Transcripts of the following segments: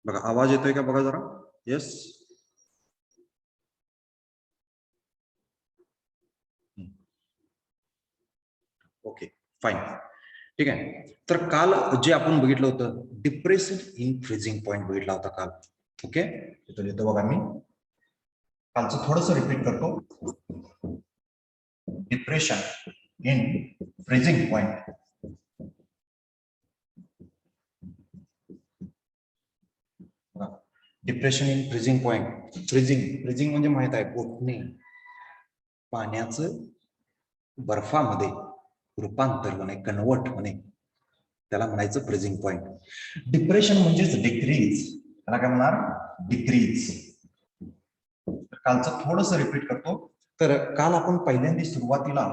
बघा आवाज येतोय का बघा जरा. येस. Okay fine. ठीक आहे. तर काल जे आपण बघितलं होतं डिप्रेशन इन फ्रीजिंग पॉइंट बघितला होता काल. ओके इथं लिहितो बघा मी. कालचं थोडस रिपीट करतो. Depression in freezing point. Depression in freezing point. Freezing म्हणजे माहित आहे गोठणे, पाण्याचं बर्फामध्ये रूपांतर होणे, कन्वर्ट होणे, त्याला म्हणायचं फ्रीजिंग पॉइंट. डिप्रेशन म्हणजेच डिक्रीज. त्याला काय म्हणणार? डिक्रीज. कालचं थोडंसं रिपीट करतो. तर काल आपण पहिल्यांदा सुरुवातीला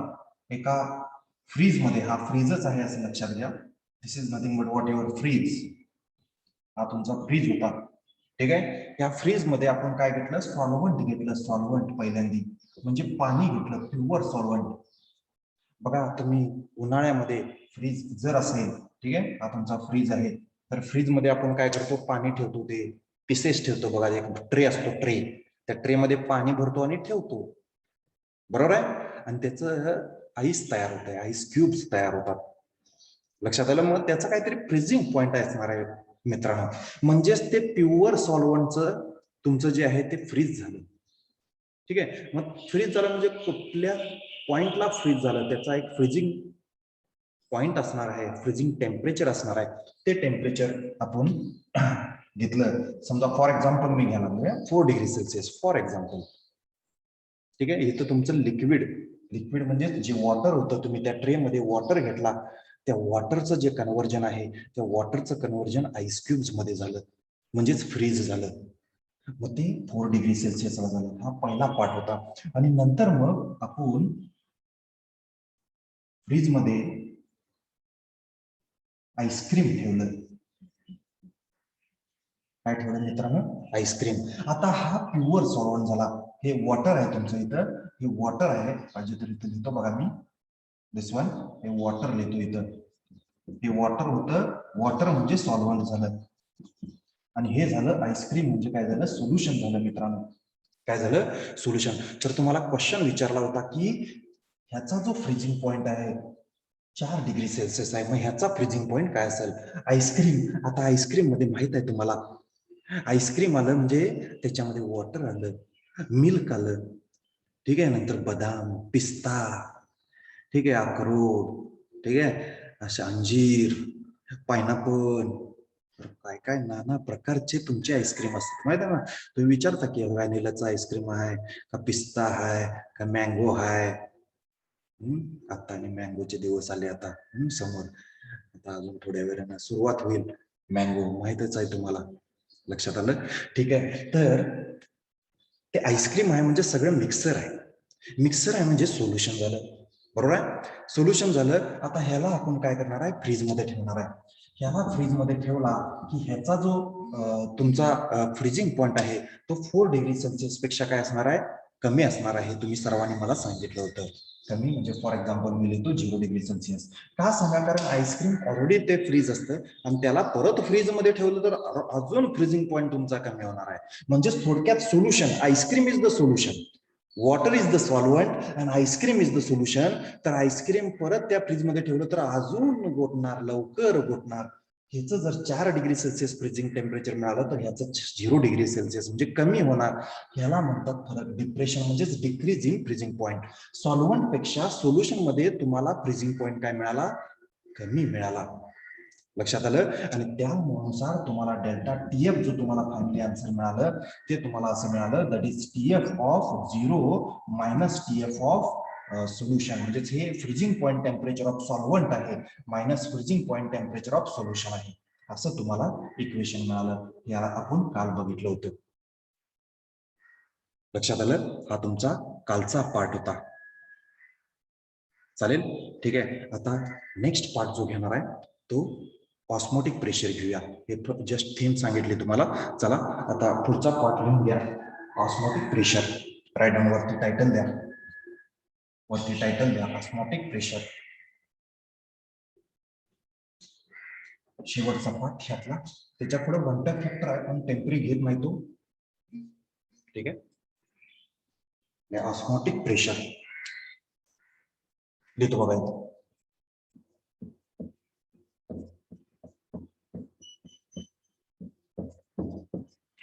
एका फ्रीज मध्ये, हा फ्रीजच आहे असं लक्षात घ्या. This is nothing but what your fridge. हा तुमचा फ्रीज होता. ठीक आहे. या फ्रीज मध्ये आपण काय घेतलं? सॉल्व्हंट घेतलं. सॉल्व्हंट पहिल्यांदा म्हणजे पाणी घेतलं, प्युअर सॉल्व्हंट. बघा तुम्ही उन्हाळ्यामध्ये फ्रीज जर असेल, ठीक आहे, हा तुमचा फ्रीज आहे, तर फ्रीज मध्ये आपण काय करतो? पाणी ठेवतो, ते पिसेस ठेवतो. बघा एक ट्रे असतो, ट्रे. त्या ट्रे मध्ये पाणी भरतो आणि ठेवतो, बरोबर आहे. आणि त्याचं आईस तयार होत आहे, आईस क्यूब्स तयार होतात. लक्षात आलं? मग त्याचा काहीतरी फ्रीजिंग पॉइंट असणार आहे मित्रांनो. म्हणजेच ते प्युअर सॉल्व्हंटचं तुमचं जे आहे ते फ्रीज झालं. ठीक आहे. मग फ्रीज झालं म्हणजे कुठल्या पॉइंटला फ्रीज झालं, त्याचा एक फ्रीजिंग पॉइंट असणार आहे, फ्रीजिंग टेम्परेचर असणार आहे. ते टेम्परेचर आपण घेतलं. समजा फॉर एक्झाम्पल मी घ्यायला लागलोय 4 डिग्री सेल्सिअस फॉर एक्झाम्पल. ठीक आहे. इथं तुमचं लिक्विड म्हणजे जे वॉटर होतं, तुम्ही त्या ट्रे मध्ये वॉटर घेतला, त्या वॉटरचं जे कन्व्हर्जन आहे, त्या वॉटरचं कन्व्हर्जन आईस क्यूब्स मध्ये झालं, म्हणजेच फ्रीज झालं. मग ते 4 डिग्री सेल्सिअसला झालं. हा पहिला पार्ट होता. आणि नंतर मग आपण फ्रीज मध्ये आईस्क्रीम ठेवलं. काय ठेवलं मित्रांनो? आईस्क्रीम. आता हा प्युअर सॉल्व्हंट झाला. हे वॉटर आहे तुमचं इथं, हे वॉटर आहे. पाहिजे तर इथं लिहितो बघा मी, दिस वन. हे वॉटर लिहितो इथं. हे वॉटर होतं. वॉटर म्हणजे सॉल्व्हंट झालं. आणि हे झालं आईस्क्रीम म्हणजे काय झालं? सोल्युशन झालं मित्रांनो. काय झालं? सोल्युशन. तर तुम्हाला क्वेश्चन विचारला होता की ह्याचा जो फ्रीजिंग पॉइंट आहे 4 डिग्री सेल्सिअस आहे, मग ह्याचा फ्रीजिंग पॉइंट काय असेल? आईस्क्रीम. आता आईस्क्रीम मध्ये माहित आहे तुम्हाला, आईस्क्रीम आलं म्हणजे त्याच्यामध्ये वॉटर आलं, मिल्क आलं, ठीक आहे, नंतर बदाम, पिस्ता, ठीक आहे, अक्रोड, ठीक आहे, अशा अंजीर, पायनॅपल, काय काय नाना प्रकारचे तुमचे आईस्क्रीम असतात माहिती आहे ना. तुम्ही विचारता की व्हॅनिलाचा आईस्क्रीम आहे का, पिस्ता आहे का, मँगो आहे. आता आणि मँगोचे दिवस आले आता समोर. आता अजून थोड्या वेळानं सुरुवात होईल. मँगो माहितच आहे तुम्हाला, लक्षात आलं? ठीक आहे. तर ते आईस्क्रीम आहे म्हणजे सगळं मिक्सर आहे. मिक्सर आहे म्हणजे सोल्युशन झालं, बरोबर आहे. सोल्युशन झालं. आता ह्याला आपण काय करणार आहे? फ्रीज मध्ये ठेवणार आहे. ह्याला फ्रीज मध्ये ठेवला की ह्याचा जो तुमचा फ्रीजिंग पॉइंट आहे तो 4 डिग्री सेल्सिअस पेक्षा काय असणार आहे? कमी असणार आहे. तुम्ही सर्वांनी मला सांगितलं होतं. कमी म्हणजे फॉर एक्झाम्पल मी लिहितो 0 डिग्री सेल्सिअस. का सांगा? कारण आईस्क्रीम ऑलरेडी ते फ्रीज असतं आणि त्याला परत फ्रीज मध्ये ठेवलं तर अजून फ्रीजिंग पॉइंट तुमचा कमी होणार आहे. म्हणजे थोडक्यात solution, ice cream is the solution, water is the solvent and ice cream is the solution. तर आईस्क्रीम परत त्या फ्रीज मध्ये ठेवलं तर अजून गोठणार, लवकर गोठणार. ह्याचं जर 4 डिग्री सेल्सिअस फ्रीजिंग टेम्परेचर मिळालं तर ह्याचं 0 डिग्री सेल्सिअस म्हणजे कमी होणार. ह्याला म्हणतात फरक. डिप्रेशन म्हणजेच decrease in freezing point. Solvent पेक्षा सोल्युशन मध्ये तुम्हाला फ्रीजिंग पॉइंट काय मिळाला? कमी मिळाला. लक्षात आलं? आणि त्यानुसार तुम्हाला डेल्टा टीएफ जो तुम्हाला फायनली आन्सर मिळालं ते तुम्हाला असं मिळालं, that is TF of 0 minus TF of solution. म्हणजेच हे freezing point temperature of solvent आहे minus freezing point temperature of solution आहे. असं तुम्हाला इक्वेशन मिळालं. याला आपण काल बघितलं होतं. लक्षात आलं? हा तुमचा कालचा पार्ट होता. चालेल? ठीक आहे. आता नेक्स्ट पार्ट जो घेणार आहे तो ऑस्मोटिक प्रेशर घेऊया. हे जस्ट थीम सांगितली तुम्हाला. चला आता पुढचा पार्ट लिहून घ्या. Osmotic pressure. राईट डाऊन वरती टायटल द्या. वरती टायटल द्या ऑस्मोटिक प्रेशर. शेवटचा पार्ट ह्यातला त्याच्या पुढे वन टाइम फॅक्टर आहे पण टेम्परेचर घेत नाही तो. ठीक आहे, ऑस्मोटिक प्रेशर लिहितो बघा इथं.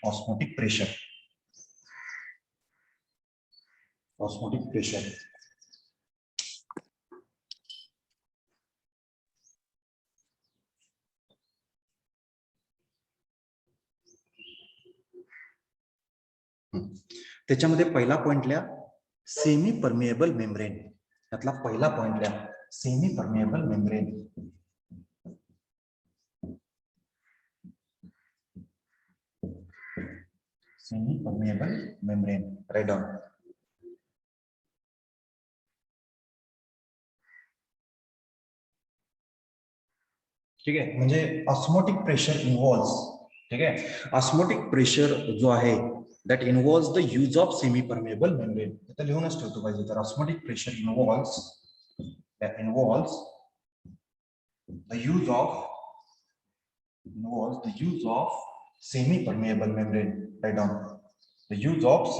ऑस्मोटिक प्रेशर, ऑस्मोटिक प्रेशर त्याच्यामध्ये पहिला पॉइंट लिहा सेमी परमिएबल मेम्ब्रेन. त्यातला पहिला पॉइंट लिहा semi permeable membrane. Semi permeable membrane, write down. ठीक आहे, म्हणजे ऑस्मोटिक प्रेशर इन्व्हॉल्व्स. ठीक आहे, ऑस्मोटिक प्रेशर जो आहे that involves the use of semi-permeable membrane. इथं लिहूनच ठेवतो पाहिजे तर osmotic pressure involves the use of semi-permeable membrane. Write down the use of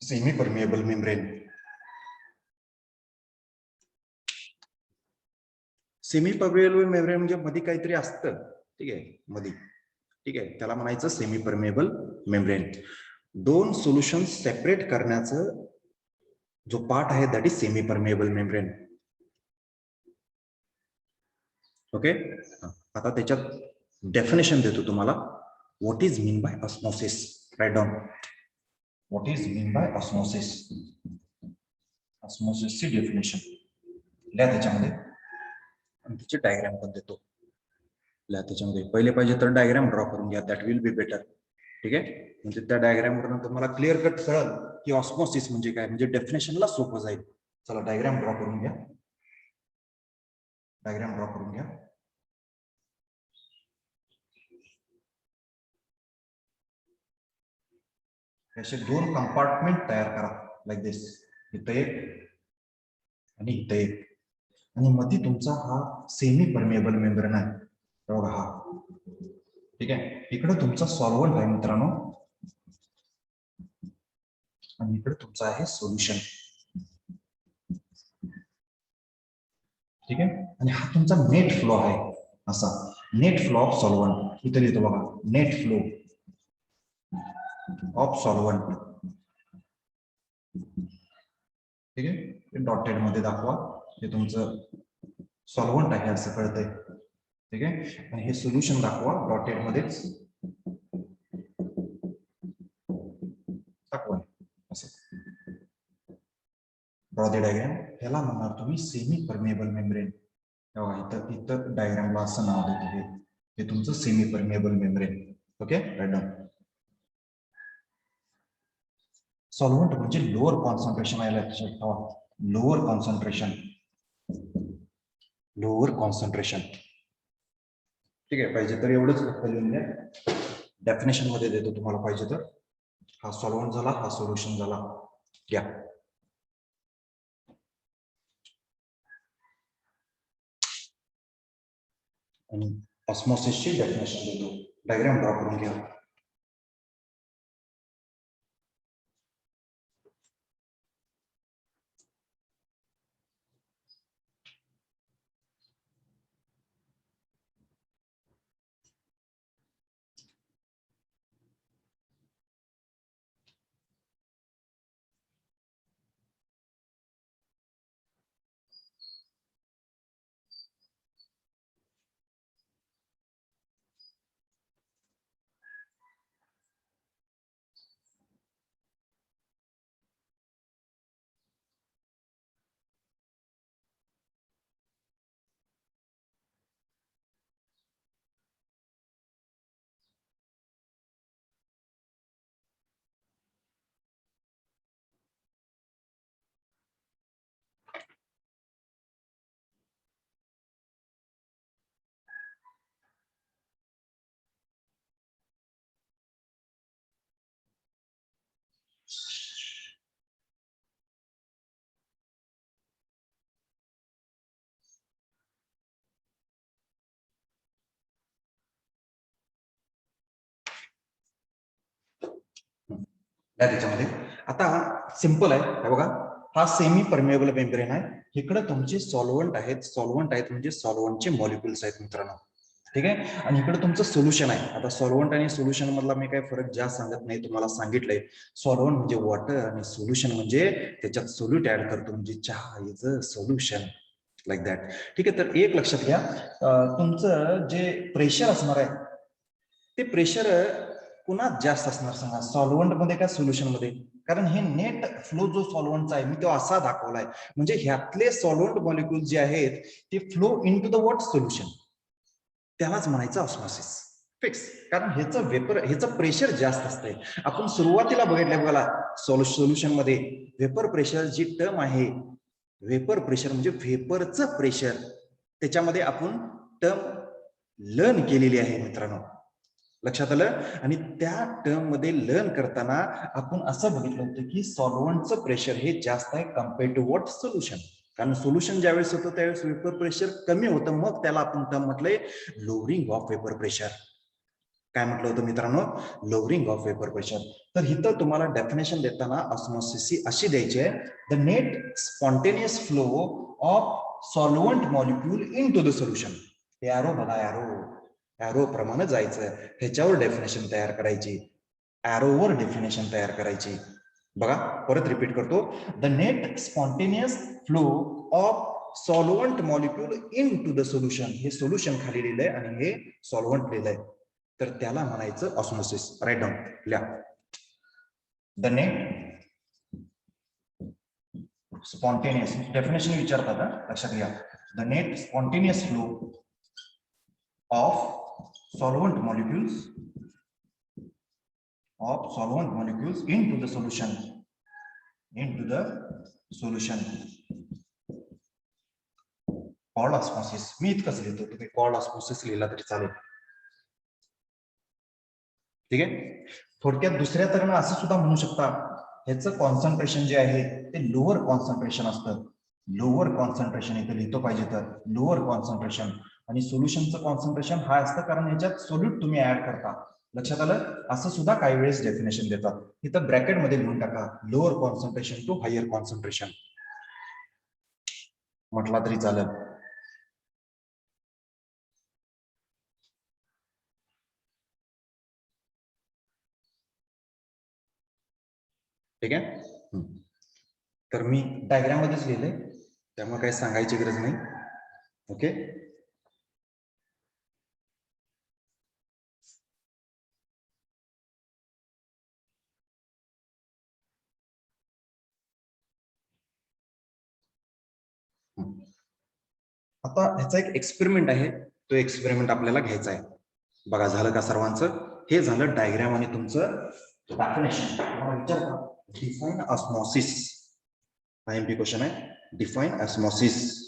semi-permeable membrane. Semi-permeable membrane म्हणजे मध्ये काहीतरी असतं. ठीक आहे, मध्ये. ठीक आहे, त्याला म्हणायचं सेमी परमिएबल मेम्ब्रेन. दोन सोल्युशन सेपरेट करण्याचं जो पार्ट आहे that is semi permeable membrane. Okay, आता त्याच्यात डेफिनेशन देतो तुम्हाला. What is mean by osmosis. Write down what is mean by osmosis. ऑस्मोसिसची डेफिनेशन लिहा त्याच्यामध्ये आणि त्याची डायग्राम पण देतो. त्याच्यामध्ये पहिले पाहिजे तर डायग्राम ड्रॉ करून घ्या, दॅट विल बी बेटर. ठीक आहे, म्हणजे त्या डायग्राम वरून तुम्हाला क्लिअर कट कळेल की ऑस्मोसिस म्हणजे काय, म्हणजे डेफिनेशनला सोपं जाईल. चला डायग्राम ड्रॉ करून घ्या. डायग्राम ड्रॉ करून घ्या. असे दोन कंपार्टमेंट तयार करा लाईक दिस. इथं एक आणि इथं एक, आणि मध्ये तुमचा हा सेमी परमिएबल मेम्ब्रेन आहे बघा हा. ठीक आहे, इकडे तुमचा सॉल्व्हंट आहे मित्रांनो आणि इकडे तुमचं आहे सोल्युशन. ठीक आहे, आणि हा तुमचा नेट फ्लो आहे असा. नेट फ्लो ऑफ सॉल्व्हंट इथे लिहितो बघा, नेट फ्लो ऑफ सॉल्व्हंट. ठीक आहे, डॉटेड मध्ये दाखवा. हे तुमचं सॉल्व्हंट आहे असं कळतंय. ठीक आहे, आणि हे सोल्युशन दाखवा डॉटेड मध्येच दाखवा असं. Draw the diagram. ह्याला म्हणणार तुम्ही सेमी परमिएबल मेम्ब्रेन. इथं इथं डायग्रामला असं नाव देतो. हे तुमचं semi permeable membrane. Okay, write down. Solvent म्हणजे लोअर कॉन्सन्ट्रेशन आहे लक्षात ठेवा. Lower concentration, lower concentration. ठीक आहे, पाहिजे तर एवढंच फक्त लिहून द्या. डेफिनेशन मध्ये देतो तुम्हाला पाहिजे तर. हा सॉल्व्हंट झाला, हा सोल्युशन झाला. घ्या. आणि ऑस्मोसिसची डेफिनेशन देतो. डायग्राम ड्रॉ करून घ्या. त्याच्यामध्ये आता सिंपल आहे हे बघा, हा सेमी परमिएबल मेम्ब्रेन आहे. इकडे तुमचे सॉल्व्हंट आहेत म्हणजे सॉल्व्हंटचे मॉलिक्युल्स आहेत मित्रांनो, ठीक आहे. आणि इकडे तुमचं सोल्युशन आहे. आता सॉल्व्हंट आणि सोल्युशन मधला मी काही फरक जास्त सांगत नाही, तुम्हाला सांगितलंय. सॉल्व्हंट म्हणजे वॉटर आणि सोल्युशन म्हणजे त्याच्यात सोल्यूट ऍड करतो, म्हणजे चहा is a solution, like that. ठीक आहे, तर एक लक्षात घ्या, तुमचं जे प्रेशर असणार आहे ते प्रेशर कुणात जास्त असणार सांगा, सॉल्व्हंट मध्ये का सोल्युशन मध्ये? कारण हे नेट फ्लो जो सॉल्व्हंटचा आहे मी तो असा दाखवलाय, म्हणजे ह्यातले सॉल्व्हंट मॉलिक्यूल जे आहेत ते flow into the what solution, त्यालाच म्हणायचं ऑस्मॉसिस फिक्स. कारण ह्याचं प्रेशर जास्त असतंय. आपण सुरुवातीला बघितलं बघा सोल्युशन मध्ये व्हेपर प्रेशर जी टर्म आहे, व्हेपर प्रेशर म्हणजे व्हेपरचं प्रेशर, त्याच्यामध्ये आपण टर्म लर्न केलेली आहे मित्रांनो, लक्षात आलं. आणि त्या टर्म मध्ये लर्न करताना आपण असं बघितलं होतं की सॉल्व्हंटचं प्रेशर हे जास्त आहे कम्पेअर्ड टू वॉट सोल्युशन. कारण सोल्युशन ज्यावेळेस होतं त्यावेळेस वेपर प्रेशर कमी होतं, मग त्याला आपण टर्म म्हटलंय लोअरिंग ऑफ वेपर प्रेशर. काय म्हटलं होतं मित्रांनो? Lowering of vapour pressure. तर इथं तुम्हाला डेफिनेशन देताना ऑस्मॉसिस अशी द्यायची आहे, the net spontaneous flow of solvent molecule into the solution. Arrow बघा, एरो प्रमाणे जायचं, ह्याच्यावर डेफिनेशन तयार करायची, एरोवर डेफिनेशन तयार करायची. बघा परत रिपीट करतो, the net spontaneous flow of solvent molecule into the solution. हे सोल्युशन खाली लिहिलंय आणि हे सॉल्व्हंट लिहिलंय, तर त्याला म्हणायचं ऑस्मोसिस. राईट डाऊन लिहा, द नेट स्पॉन्टेनियस डेफिनेशन विचारतात, लक्षात घ्या. The net spontaneous flow of solvent molecules into the solution called osmosis. मी इतकंच लिहितो, तुम्ही called osmosis लिहिला तरी चालेल, ठीक आहे. थोडक्यात दुसऱ्या तऱ्हेनं असं सुद्धा म्हणू शकता, ह्याचं कॉन्सन्ट्रेशन जे आहे ते लोअर कॉन्सन्ट्रेशन असतं. लोअर कॉन्सन्ट्रेशन इथे लिहितो पाहिजे तर लोअर कॉन्सन्ट्रेशन, आणि सोल्युशनचं कॉन्सन्ट्रेशन हाय असतं कारण ह्याच्यात सोल्यूट तुम्ही ऍड करता. लक्षात आलं? असं सुद्धा काही वेळेस डेफिनेशन देतात. इथं ब्रॅकेट मध्ये लिहून टाका, lower concentration to higher concentration म्हटला तरी चालेल. ठीक आहे, तर मी डायग्राम मध्येच लिहिले त्यामुळे काही सांगायची गरज नाही. ओके, आता ह्याचा एक एक्सपेरिमेंट आहे, तो एक्सपेरिमेंट आपल्याला घ्यायचा आहे. बघा झालं का सर्वांचं? हे झालं डायग्राम आणि तुमचं definition. Define osmosis, IMP question आहे, डिफाइन ऑस्मॉसिस.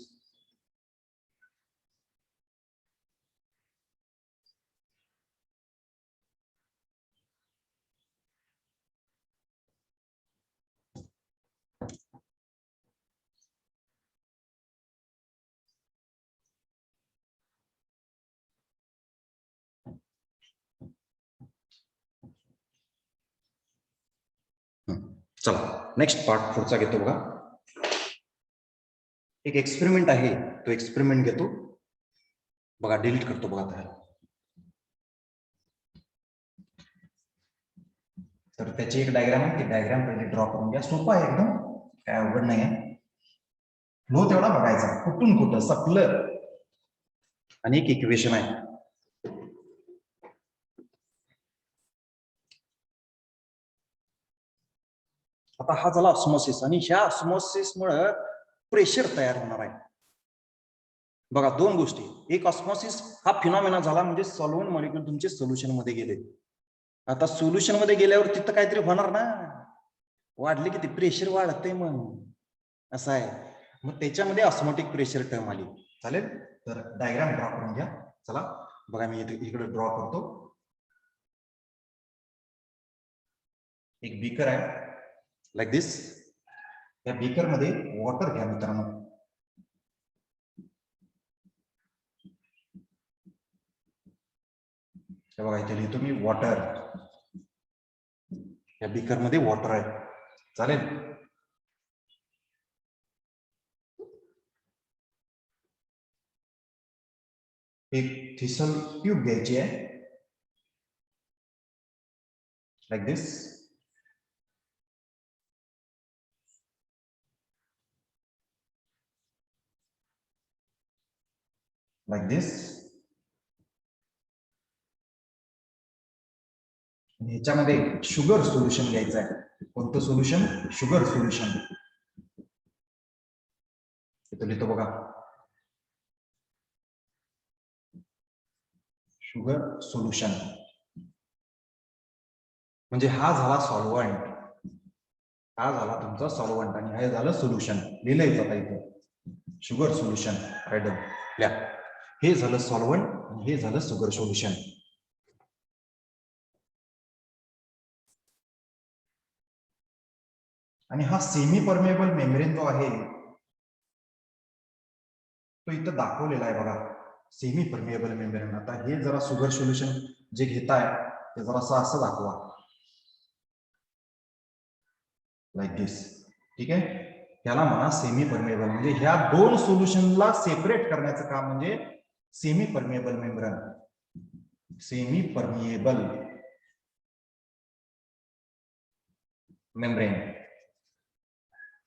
चला नेक्स्ट पार्ट पुढचा घेतो बघा. एक एक्सपेरिमेंट आहे, तो एक्सपेरिमेंट घेतो बघा, डिलीट करतो बघा त्याला. तर त्याची एक डायग्राम आहे, ती डायग्राम पहिले ड्रॉ करून घ्या. सोपं आहे एकदम, काय अवघड नाही आहे. फ्लो तेवढा बघायचा, कुठून कुठं सपलं, आणि एक इक्वेशन आहे. आता हा झाला ऑस्मोसिस, आणि ह्या ऑस्मोसिस मुळे प्रेशर तयार होणार आहे. बघा दोन गोष्टी, एक ऑस्मोसिस हा फिनॉमिना झाला म्हणजे सॉल्व्हंट मॉलिक्यूल तुमचे सोल्युशन मध्ये गेले. आता सोल्युशन मध्ये गेल्यावर तिथं काहीतरी होणार ना, वाढले की ते प्रेशर वाढतंय, मग असं आहे. मग त्याच्यामध्ये ऑस्मोटिक प्रेशर टर्म आली. चालेल, तर डायग्राम ड्रॉ करून घ्या. चला बघा, मी इकडे ड्रॉ करतो. एक बीकर आहे लाईक दिस. या बीकर मध्ये वॉटर घ्या मित्रांनो. बघा इथे लिहितो मी वॉटर. या बीकर मध्ये वॉटर आहे. चालेल. एक थिसल ट्यूब घ्यायची आहे, लाईक दिस. लाईक दिस. ह्याच्यामध्ये शुगर सोल्युशन घ्यायचं आहे. कोणतं सोल्युशन? Sugar solution. इथं लिहितो बघा, शुगर सोल्युशन. म्हणजे हा झाला सॉल्व्हंट, हा झाला तुमचा सॉल्व्हंट आणि हे झालं सोल्युशन. लिहिलंय आता इथं शुगर सोल्युशन. हे झालं सॉल्व्हंट आणि हे झालं शुगर सोल्युशन. आणि हा सेमी परमेबल मेम्ब्रेन जो आहे तो इथं दाखवलेला आहे बघा, सेमी परमेबल मेम्ब्रेन. आता हे जरा शुगर सोल्युशन जे घेताय ते जरा असं दाखवा, लाईक दिस. ठीक आहे. त्याला म्हणा सेमी परमेबल. म्हणजे ह्या दोन सोल्युशनला सेपरेट करण्याचं काम म्हणजे semi permeable membrane. Semi permeable membrane.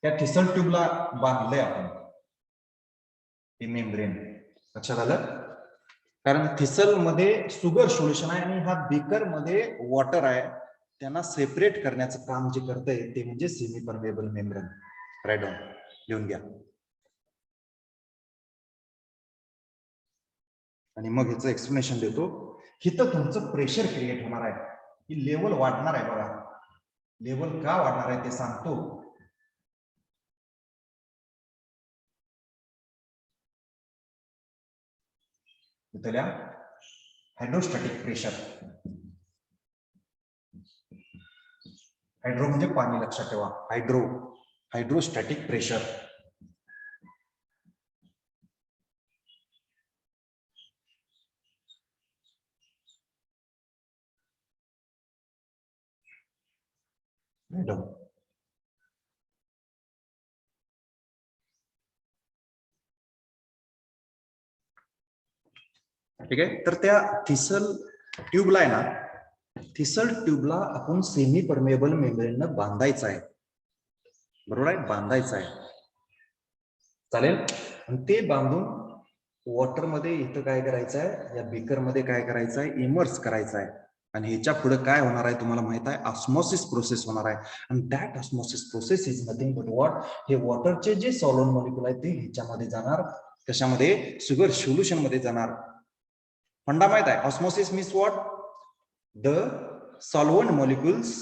त्या थिसल ट्यूबला बांधलंय आपण हे मेम्ब्रेन. लक्षात आलं? कारण थिसल मध्ये शुगर सोल्युशन आहे आणि हा बीकर मध्ये वॉटर आहे. त्यांना सेपरेट करण्याचं काम जे करतंय ते म्हणजे semi permeable membrane. Right down, लिहून घ्या. आणि मग ह्याचं एक्सप्लेनेशन देतो. इथं तुमचं प्रेशर क्रिएट होणार आहे, ही लेवल वाढणार आहे बघा. लेवल का वाढणार आहे ते सांगतो. इथल्या हायड्रोस्टॅटिक प्रेशर. हायड्रो म्हणजे पाणी, लक्षात ठेवा. Hydrostatic pressure. ठीक आहे. तर त्या थिसल ट्यूबला आहे ना, थिसल ट्यूबला आपण सेमी परमेबल मेम्ब्रेननं बांधायचं आहे. बरोबर आहे, बांधायचं आहे. चालेल. आणि ते बांधून वॉटर मध्ये इथं काय करायचं आहे, या बीकर मध्ये काय करायचं आहे, इमर्स करायचं आहे. आणि ह्याच्या पुढे काय होणार आहे तुम्हाला माहित आहे, ऑस्मोसिस प्रोसेस होणार आहे. आणि that osmosis process is nothing but what, हे वॉटरचे जे सॉल्व्हंट मॉलिक्युल आहेत ते ह्याच्यामध्ये जाणार. कशामध्ये? शुगर सोल्युशन मध्ये जाणार. फंडा माहित आहे, osmosis means what, the solvent molecules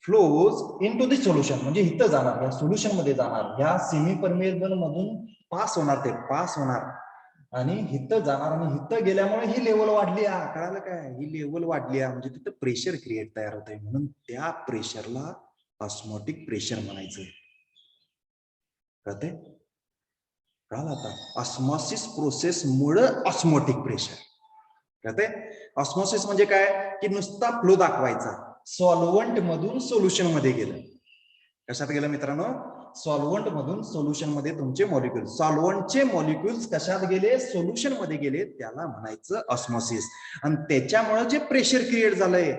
flows into the solution. म्हणजे इथं जाणार, या सोल्युशन मध्ये जाणार, या सेमी परमेबल मधून पास होणार, ते पास होणार आणि हिथं जाणार. आणि हिथं गेल्यामुळे ही लेवल वाढली. कळालं काय? ही लेवल वाढली म्हणजे तिथं प्रेशर क्रिएट तयार होत आहे. म्हणून त्या प्रेशरला ऑस्मोटिक प्रेशर म्हणायचं. कळते? कळालं आता? ऑस्मोसिस प्रोसेस मुळे ऑस्मोटिक प्रेशर. कळते? ऑस्मोसिस म्हणजे काय की नुसता फ्लो दाखवायचा. सॉल्व्हंट मधून सोल्युशन मध्ये गेलं. कशात गेलं मित्रांनो? सॉल्व्हंट मधून सोल्युशन मध्ये तुमचे मॉलिक्युल्स, सॉल्व्हंटचे मॉलिक्युल्स कशात गेले? सोल्युशन मध्ये गेले. त्याला म्हणायचं ऑस्मोसिस. आणि त्याच्यामुळे जे प्रेशर क्रिएट झालंय,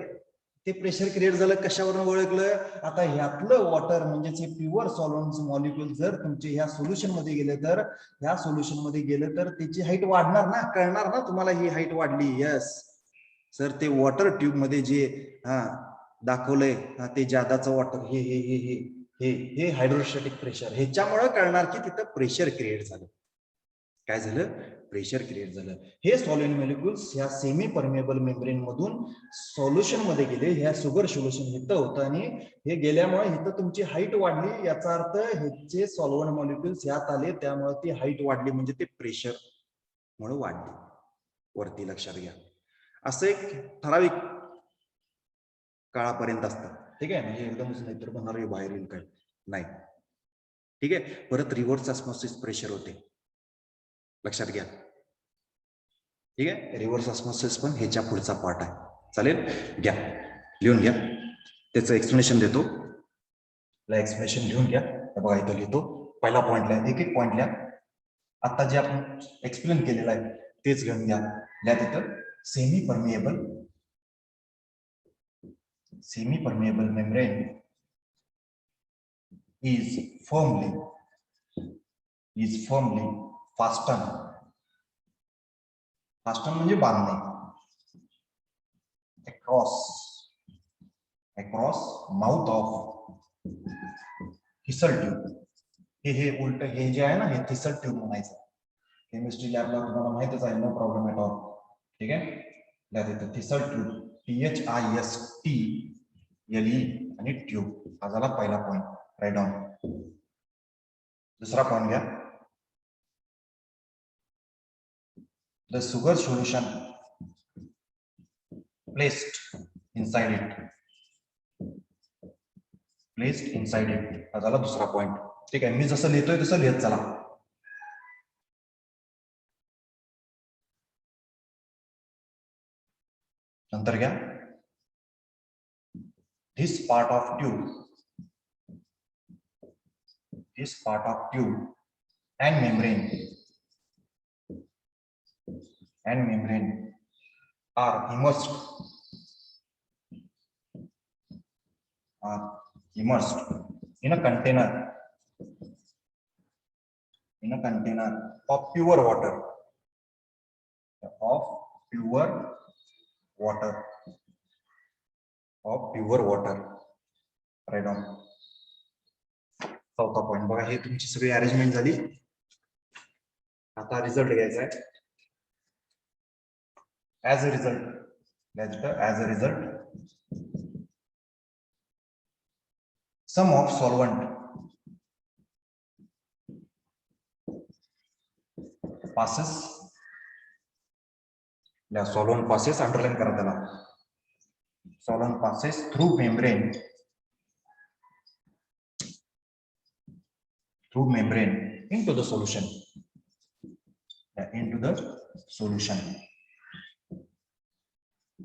ते प्रेशर क्रिएट झालं कशावरून ओळखलं? आता ह्यातलं वॉटर म्हणजे प्युअर सॉल्व्हंट मॉलिक्युल जर तुमचे ह्या सोल्युशन मध्ये गेले तर, ह्या सोल्युशन मध्ये गेलं तर त्याची हाईट वाढणार ना. कळणार ना तुम्हाला ही हाईट वाढली. यस सर, ते वॉटर ट्यूब मध्ये जे दाखवलंय ते जादाचं वॉटर, हे हे हे हे हे हे हायड्रोस्टॅटिक प्रेशर. ह्याच्यामुळे कळणार की तिथं प्रेशर क्रिएट झालं. काय झालं? प्रेशर क्रिएट झालं. हे सॉल्व्हंट मॉलिक्युल्स ह्या सेमी परमेबल मेम्ब्रेन मधून सोल्युशन मध्ये गेले. ह्या शुगर सोल्युशन इथं होतं आणि हे गेल्यामुळे इथं तुमची हाईट वाढली. याचा अर्थ ह्याचे सॉल्व्हंट मॉलिक्युल्स ह्यात आले, त्यामुळे ती हाईट वाढली. म्हणजे ते प्रेशर मुळे वाढली. वरती लक्षात घ्या. असं एक ठराविक काळापर्यंत असतं. ठीक आहे. म्हणजे एकदमच नाहीतर बनणार बाहेर येईल काय नाही. ठीक आहे. परत रिव्हर्स ऑस्मोसिस प्रेशर होते. लक्षात घ्या. ठीक आहे. रिव्हर्स ऑस्मोसिस पण ह्याच्या पुढचा पार्ट आहे. चालेल, घ्या लिहून घ्या. त्याचं एक्सप्लेनेशन देतो. एक्सप्लेनेशन लिहून घ्या. बघा इथं लिहितो. पहिला पॉइंट लिहा, एक एक पॉइंट लिहा. आता जे आपण एक्सप्लेन केलेलं आहे तेच लिहून घ्या. लिहा तिथं semi permeable membrane is firmly fastened म्हणजे बांधणे across mouth of thistle tube. हे उलट हे जे आहे ना हे थिसल ट्यूब म्हणायचं. केमिस्ट्री लॅबला तुम्हाला माहितच आहे, नो प्रॉब्लेम एट ऑल. ठीक आहे, थिसल ट्यूब THISTLE आणि ट्यूब. हा झाला पहिला पॉइंट, राईट डाऊन. दुसरा पॉइंट घ्या. The sugar solution placed inside it. हा झाला दुसरा पॉइंट. ठीक आहे, मी जसं लिहितोय तसं लिहित चला. नंतर घ्या this part of tube and membrane are immersed in a container of pure water. Right on. चौथा पॉइंट बघा, हे तुमची सगळी अरेंजमेंट झाली. आता रिझल्ट घ्यायचा आहे. As a result, sum of solvent passes. Solvent passes, underline करा त्याला. Solvent passes through membrane into the solution.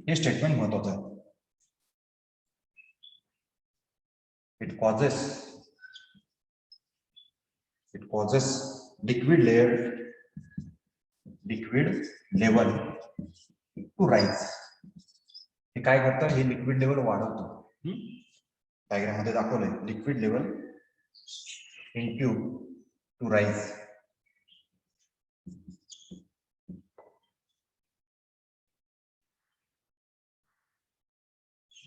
हे स्टेटमेंट महत्वाचं आहे. It causes liquid level to rise. हे काय करतं, हे लिक्विड लेवल वाढवतो. डायग्राम मध्ये दाखवलंय liquid level in tube to rise.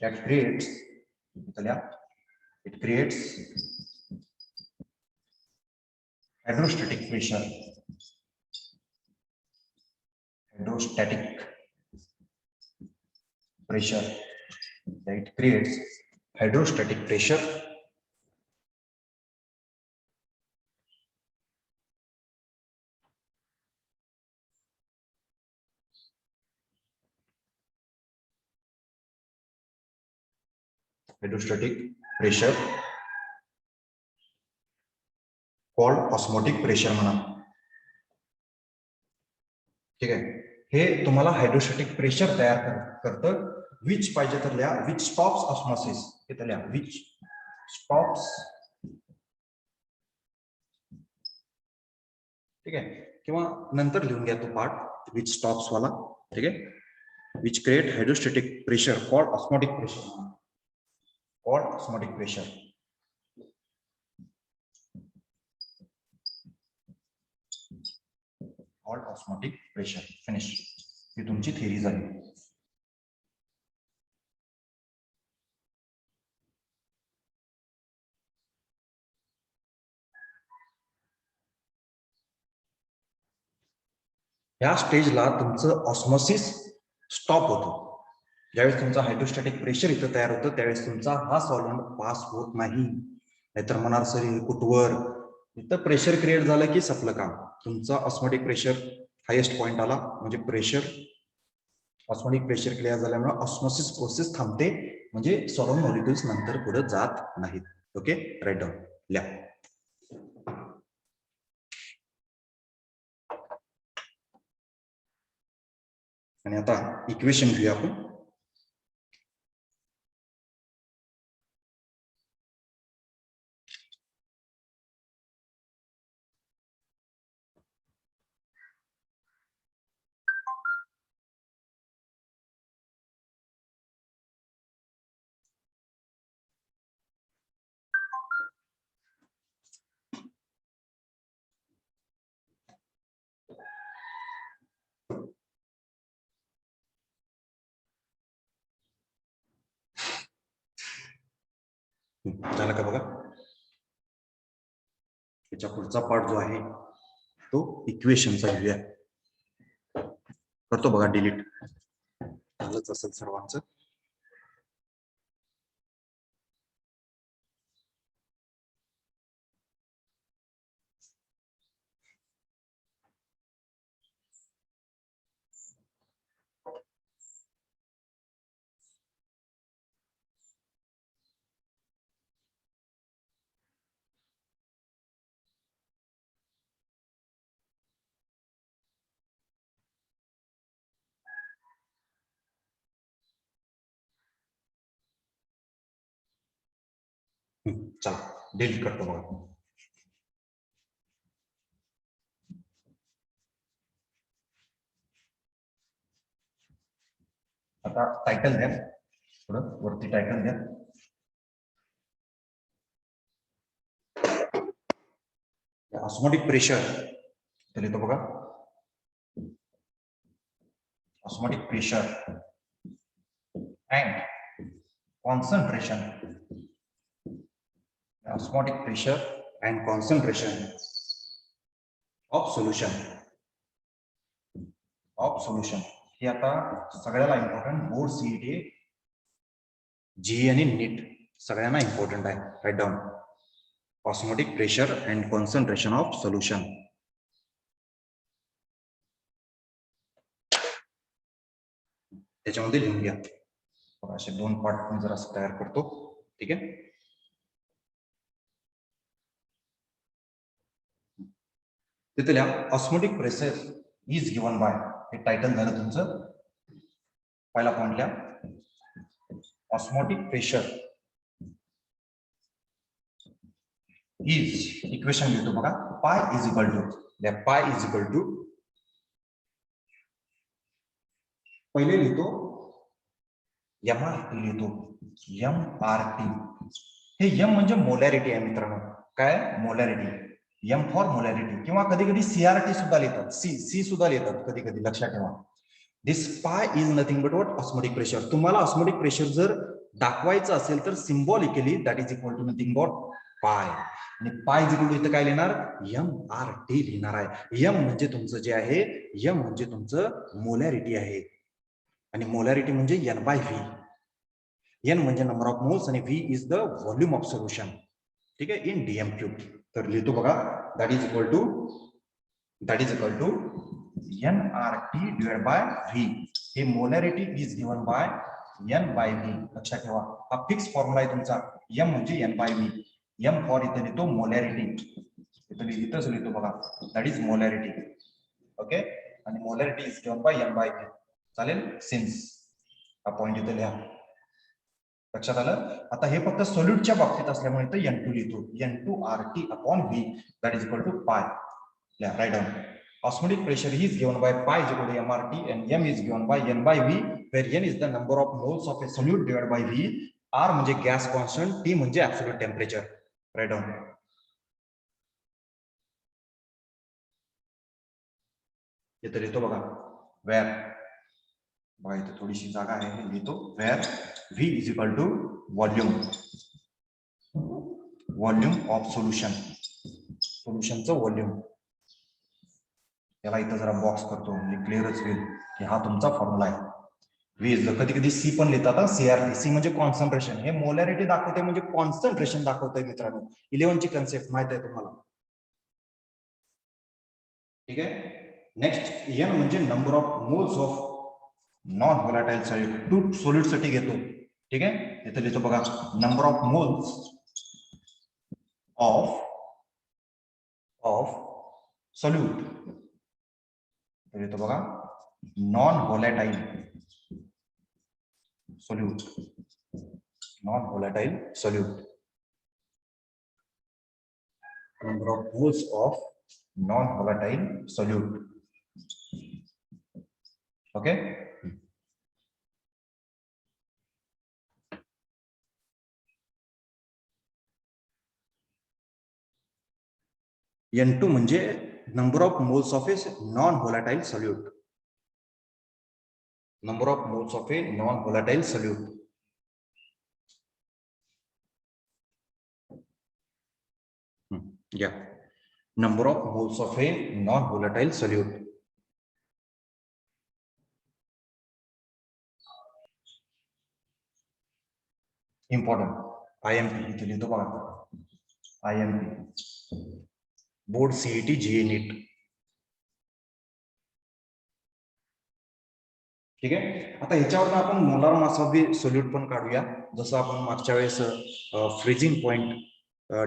That creates hydrostatic pressure. It creates hydrostatic pressure called osmotic pressure म्हणा. ठीक आहे, हे तुम्हाला हायड्रोस्टॅटिक प्रेशर तयार करतं. विच पाहिजे तर लिहा, विच स्टॉप्स ऑस्मॉसिस. इथं लिहा विच स्टॉप्स. ठीक आहे, किंवा नंतर लिहून घ्या तो पार्ट विच स्टॉप्स वाला. ठीक आहे, which create hydrostatic pressure called osmotic pressure. Osmotic pressure. Finish. ही तुमची थिअरी झाली. या स्टेजला तुमचं ऑस्मोसिस स्टॉप होतो. ज्यावेळेस तुमचा हायड्रोस्टॅटिक प्रेशर इथं तयार होतं त्यावेळेस तुमचा हा सॉल्व्हंट पास होत नाही. नाहीतर म्हणाल सर कुठवर, इथं प्रेशर क्रिएट झालं की संपलं काम. तुमचा ऑस्मोटिक प्रेशर हायेस्ट पॉइंट आला म्हणजे ऑस्मोटिक प्रेशर क्लिअर झाल्यामुळे ऑस्मोसिस प्रोसेस थांबते, म्हणजे सॉल्व्हंट मॉलिक्युल्स नंतर पुढे जात नाहीत. ओके, राईट डाऊन लिहा. आणि आता इक्वेशन घेऊया आपण. झालं का बघा. त्याच्या पुढचा पार्ट जो आहे तो इक्वेशनचा घेऊया. करतो बघा डिलीट. झालंच असेल सर्वांचं. चला डिलीट करतो बघा. आता टायटल द्या, थोडं वरती टायटल द्या. ऑस्मोटिक प्रेशर तर येतो बघा. Osmotic pressure and concentration. Osmotic pressure and concentration of solution. हे आता सगळ्याला इम्पॉर्टंट. बोर्ड सीईटी जी आणि नीट सगळ्यांना इम्पॉर्टंट आहे. Right down. Osmotic pressure and concentration of solution. त्याच्यामध्ये लिहून घ्या. असे 2 पार्ट मी जरा तयार करतो. ठीक आहे. तिथे लिहा osmotic pressure is given bye. हे टायटल झालं तुमचं. पहिला पॉइंट लिहा ऑस्मोटिक प्रेशर इज, इक्वेशन लिहितो बघा, पाय इज इक्वल टू, पाय इज इक्वल टू, पहिले लिहितो MRT लिहितो. MRT. हे M म्हणजे मोलॅरिटी आहे मित्रांनो. काय मोलॅरिटी. M for molarity. किंवा कधी कधी CRT सुद्धा लिहितात. सी सुद्धा लिहितात कधी कधी. लक्षात ठेवा. This pi is nothing but what osmotic pressure. तुम्हाला ऑस्मोटिक प्रेशर जर दाखवायचं असेल तर symbolically that is equal to nothing but pi. आणि पाय इक्वल टू इथं काय लिहिणार MRT लिहिणार आहे. M म्हणजे तुमचं जे आहे, M म्हणजे तुमचं मोलॅरिटी आहे. आणि मोलॅरिटी म्हणजे N/V. N म्हणजे नंबर ऑफ मोल्स आणि V is the volume of solution. ठीक आहे. In DM3. तर लिहितो बघा that is equal to NRT divide by V. हे molarity is given by N/V. लक्षात ठेवा. हा फिक्स फॉर्म्युला आहे तुमचा. M म्हणजे N/V. M फॉर इथं लिहितो मोलॅरिटी. इथंच लिहितो बघा दॅट इज मोलॅरिटी. ओके. आणि molarity is given by N/V. चालेल. सिन्स हा पॉइंट इथे लिहा. लक्षात आलं. आता हे फक्त सोल्यूटच्या बाबतीत असल्यामुळे इथं N2 लिहितो. N2RT upon V that is equal to pi. Write down. Osmotic pressure is given by pi is equal to MRT and M is given by N/V, where N is the number of moles of a solute divided by V. R म्हणजे gas constant, T म्हणजे absolute temperature. Write down. इथे लिहितो बघा where, बघा इथे थोडीशी जागा आहे, लिहितो where V is equal to volume of solution. सोल्युशनचं व्हॉल्यूम. याला इथं जरा बॉक्स करतो म्हणजे क्लिअरच होईल की हा तुमचा फॉर्म्युला आहे. वीज कधी कधी सी पण लिहितात. CRT. सी म्हणजे कॉन्सन्ट्रेशन. हे मोलॅरिटी दाखवते म्हणजे कॉन्सन्ट्रेशन दाखवतंय मित्रांनो. 11ची कन्सेप्ट माहित आहे तुम्हाला. ठीक आहे. नेक्स्ट N म्हणजे number of moles of non volatile solute. Two solute साठी घेतो. ठीक आहे. इथे लिहितो बघा number of moles of solute. लिहितो बघा non volatile solute. Non-volatile solute. Number of moles of non-volatile solute. Okay. N2 म्हणजे number of moles of a non-volatile solute. Number of moles of a non-volatile solute. घ्या. Number of moles of a non volatile solute. Important IMP इथे लिहितो बघा. IMP board CET GE NEET. ठीक आहे. आता ह्याच्यावर आपण molar mass of the solute पण काढूया. जसं आपण मागच्या वेळेस freezing point,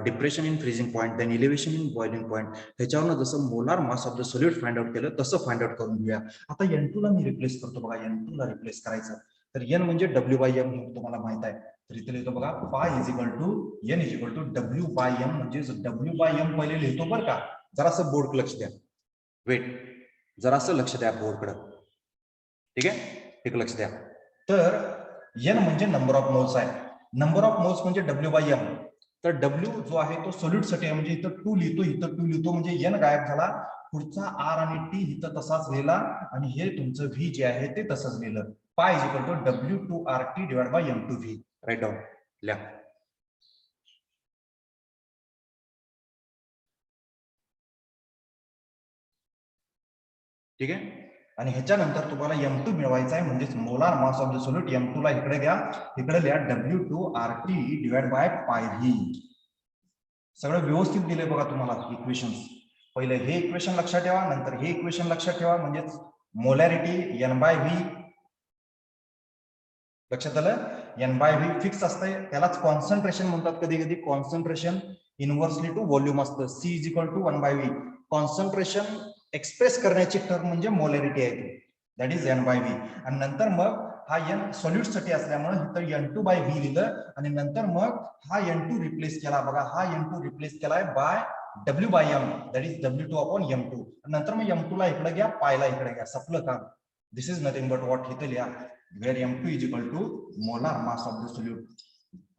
depression in freezing point, then elevation in boiling point, ह्याच्यावरनं जसं molar mass of the solute find out केलं तसं फाइंड आउट करून घेऊया. आता N2 ला मी रिप्लेस करतो बघा. N2 ला रिप्लेस करायचं तर N म्हणजे W/M हे तुम्हाला माहित आहे. तर इथे लिहितो बघा pi is equal to N is equal to W/M. म्हणजे W/M पहिले लिहितो बरं का. जरासं बोर्ड लक्ष द्या. वेट, जरासं लक्ष द्या बोर्डकडे. ठीक आहे, एक लक्ष द्या. तर N म्हणजे नंबर ऑफ मोल्स आहे. नंबर ऑफ मोल्स म्हणजे W/M. तर W जो आहे तो सोल्यूट साठी आहे. म्हणजे इथं 2 लिहितो, इथं 2 लिहितो, म्हणजे N गायब झाला. पुढचा R आणि T इथं तसाच लिहिला आणि हे तुमचं V जे आहे ते तसंच लिहिलं. Pi is equal to W2RT divide by M2V. Right down लिहा. ठीक आहे. आणि ह्याच्यानंतर तुम्हाला M2 मिळवायचा आहे. म्हणजे molar mass of the solute M2 ला इकडे घ्या, इकडे लिहा W2RT डिवाइड बाय पाय V. सगळं व्यवस्थित दिलंय बघा तुम्हाला इक्वेशन्स. पहिले हे इक्वेशन लक्षात ठेवा, नंतर हे इक्वेशन लक्षात ठेवा. म्हणजेच मोलॅरिटी N/V. लक्षात आलं. N/V फिक्स असतंय, त्यालाच कॉन्सन्ट्रेशन म्हणतात. कधी कधी कॉन्सन्ट्रेशन इनव्हर्सली टू व्हॉल्यूम असतं. C is equal to 1/V. Concentration express करण्याची टर्म म्हणजे मोलॅरिटी आहे, दॅट इज N/V. आणि नंतर मग हा N सोल्यूट साठी असल्यामुळे इथं N2/V लिहिलं आणि नंतर मग हा N2 रिप्लेस केला. बघा हा N2 रिप्लेस केलाय bye W/M, that is W2/M2. नंतर मग M2 ला इकडे घ्या, पायला इकडे घ्या. सपलं काम. दिस इज नथिंग बट व्हॉट इथे लिहा where M2 is equal to molar mass of the solute.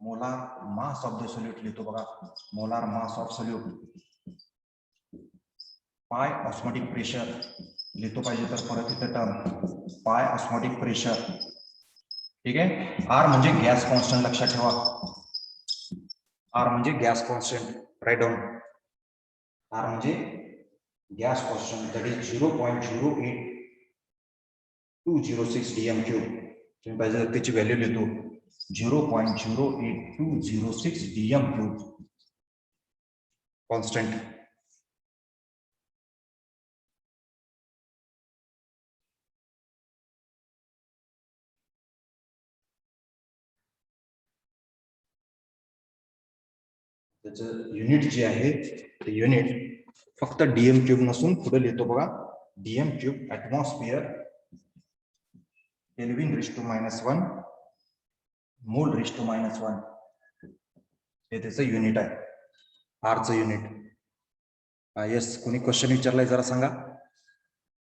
molar mass of the solute लिहितो बघा. molar mass of solute पाय ऑस्मोटिक प्रेशर लिहितो पाहिजे तर परत इथे टर्म पाय ऑस्मोटिक प्रेशर. ठीक आहे. R म्हणजे गॅस कॉन्स्टंट लक्षात ठेवा. R म्हणजे gas constant. Right down. R म्हणजे gas constant, that is 0.08206 dm3. तुम्ही पाहिजे तर त्याची व्हॅल्यू लिहितो 0.08206 dm3 कॉन्स्टंट. त्याचं युनिट जे आहे ते युनिट फक्त DM³ नसून पुढे लिहितो बघा DM³ atmosphere kelvin raise to -1 मोल रेज टू -1 हे त्याचं युनिट आहे. R चं युनिट. येस, कोणी क्वेश्चन विचारलाय जरा सांगा.